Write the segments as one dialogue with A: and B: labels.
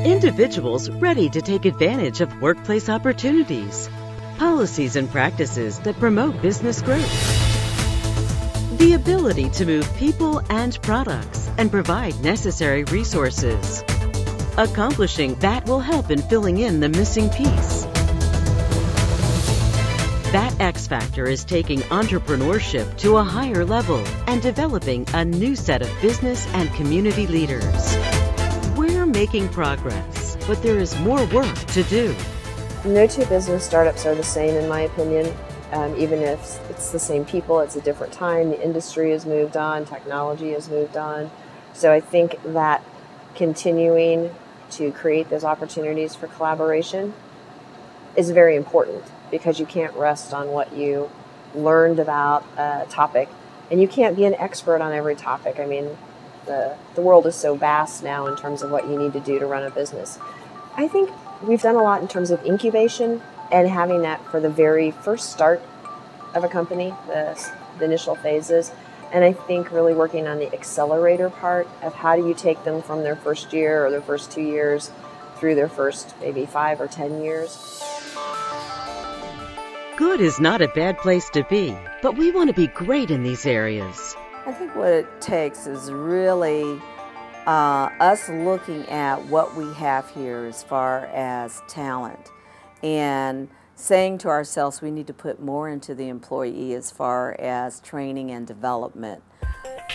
A: individuals ready to take advantage of workplace opportunities, policies and practices that promote business growth, the ability to move people and products and provide necessary resources. Accomplishing that will help in filling in the missing piece. That X factor is taking entrepreneurship to a higher level and developing a new set of business and community leaders. We're making progress, but there is more work to do.
B: No two business startups are the same, in my opinion. Even if it's the same people, it's a different time. The industry has moved on, technology has moved on. So I think that continuing to create those opportunities for collaboration is very important, because you can't rest on what you learned about a topic, and you can't be an expert on every topic. I mean, the world is so vast now in terms of what you need to do to run a business. I think we've done a lot in terms of incubation and having that for the very first start of a company, the initial phases. And I think really working on the accelerator part of how do you take them from their first year or their first 2 years through their first maybe 5 or 10 years.
A: Good is not a bad place to be, but we want to be great in these areas.
C: I think what it takes is really us looking at what we have here as far as talent and saying to ourselves we need to put more into the employee as far as training and development.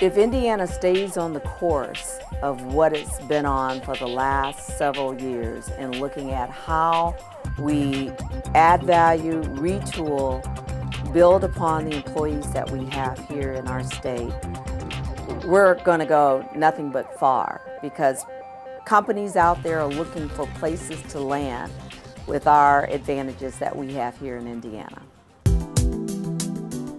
C: If Indiana stays on the course of what it's been on for the last several years and looking at how we add value, retool, build upon the employees that we have here in our state, we're going to go nothing but far, because companies out there are looking for places to land with our advantages that we have here in Indiana.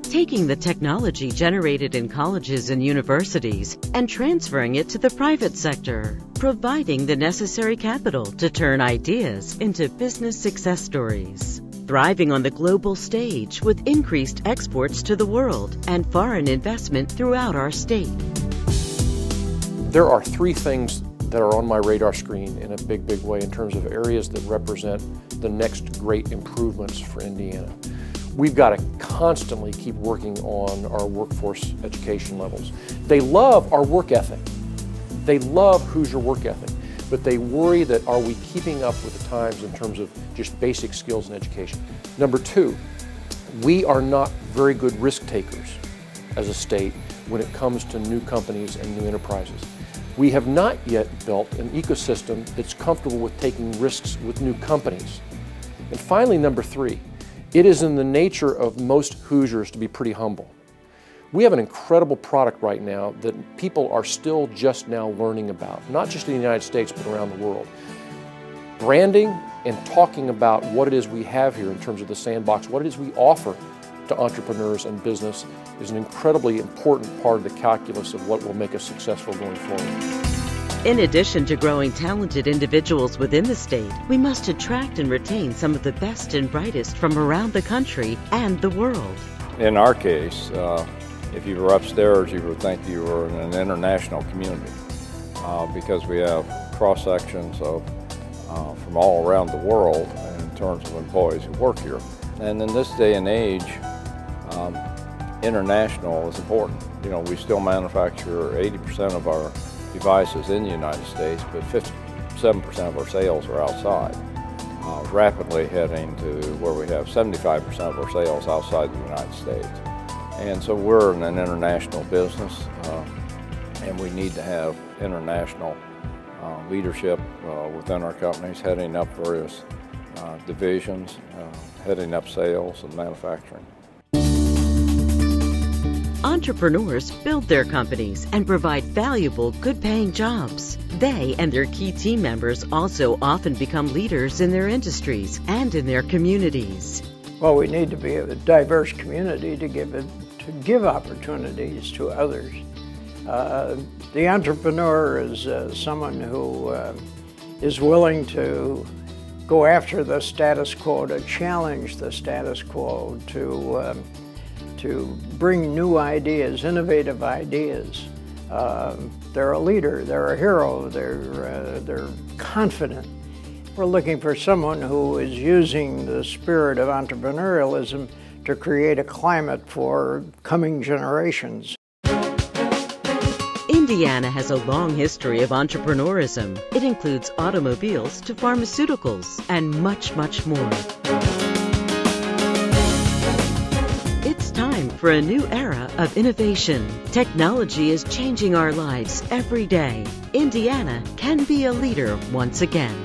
A: Taking the technology generated in colleges and universities and transferring it to the private sector, providing the necessary capital to turn ideas into business success stories, thriving on the global stage with increased exports to the world and foreign investment throughout our state.
D: There are 3 things that are on my radar screen in a big way in terms of areas that represent the next great improvements for Indiana. We've got to constantly keep working on our workforce education levels. They love our work ethic. They love Hoosier work ethic, but they worry that are we keeping up with the times in terms of just basic skills and education. Number 2, we are not very good risk takers as a state when it comes to new companies and new enterprises. We have not yet built an ecosystem that's comfortable with taking risks with new companies. And finally, number 3, it is in the nature of most Hoosiers to be pretty humble. We have an incredible product right now that people are still just now learning about, not just in the United States, but around the world. Branding and talking about what it is we have here in terms of the sandbox, what it is we offer to entrepreneurs and business is an incredibly important part of the calculus of what will make us successful going forward.
A: In addition to growing talented individuals within the state, we must attract and retain some of the best and brightest from around the country and the world.
E: In our case, if you were upstairs, you would think you were in an international community because we have cross-sections of from all around the world in terms of employees who work here. And in this day and age, international is important. You know, we still manufacture 80% of our devices in the United States, but 57% of our sales are outside, rapidly heading to where we have 75% of our sales outside the United States. And so we're in an international business, and we need to have international leadership within our companies, heading up various divisions, heading up sales and manufacturing.
A: Entrepreneurs build their companies and provide valuable, good-paying jobs. They and their key team members also often become leaders in their industries and in their communities.
F: Well, we need to be a diverse community to give opportunities to others. The entrepreneur is someone who is willing to go after the status quo, to challenge the status quo, to bring new ideas, innovative ideas, They're a leader, they're a hero, they're confident. We're looking for someone who is using the spirit of entrepreneurialism to create a climate for coming generations.
A: Indiana has a long history of entrepreneurism. It includes automobiles to pharmaceuticals and much, much more. It's time for a new era of innovation. Technology is changing our lives every day. Indiana can be a leader once again.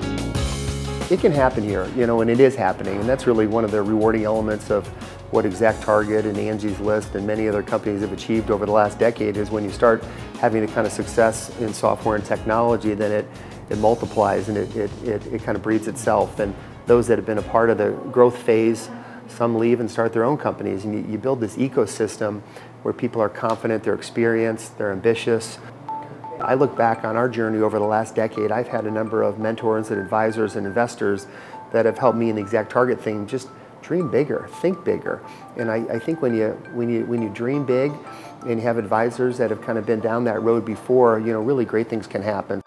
G: It can happen here, and it is happening, and that's really one of the rewarding elements of what ExactTarget and Angie's List and many other companies have achieved over the last decade is when you start having the kind of success in software and technology, then it multiplies and it kind of breeds itself. And those that have been a part of the growth phase, some leave and start their own companies, and you build this ecosystem where people are confident, they're experienced, they're ambitious. I look back on our journey over the last decade. I've had a number of mentors and advisors and investors that have helped me in the ExactTarget thing just dream bigger, think bigger. And I think when you dream big and you have advisors that have kind of been down that road before, really great things can happen.